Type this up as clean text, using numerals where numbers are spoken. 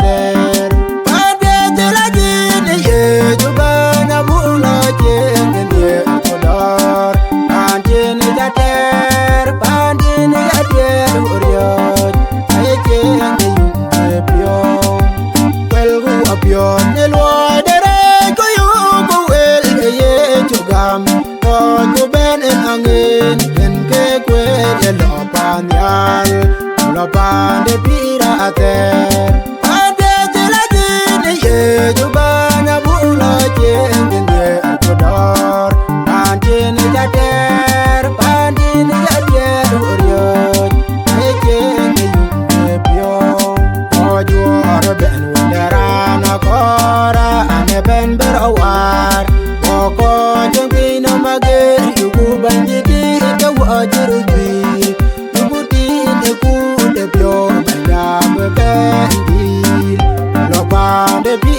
ter Pande jela jini ye Jubana mula jengen ye Kodor Pande ni jater Pande ni jater Uriot Aye jengen ye pio Welgu apio Nelwa dere Kuyu kuwel ye Jugam Toju ben en angin En ke kwel ye lopan yal Lopan de pira ater Pande jela jini ye Jubana mula jengen ye Kodor Pande ni jater Pande ni jater Uriot Aye jengen ye pio Ojo ben wenderana kora Ane ben berawar Oko jengkino mager Yugu banjidi ite wajiru jwi Yugu di ite ku de pio Banya bebendil Lopan de pi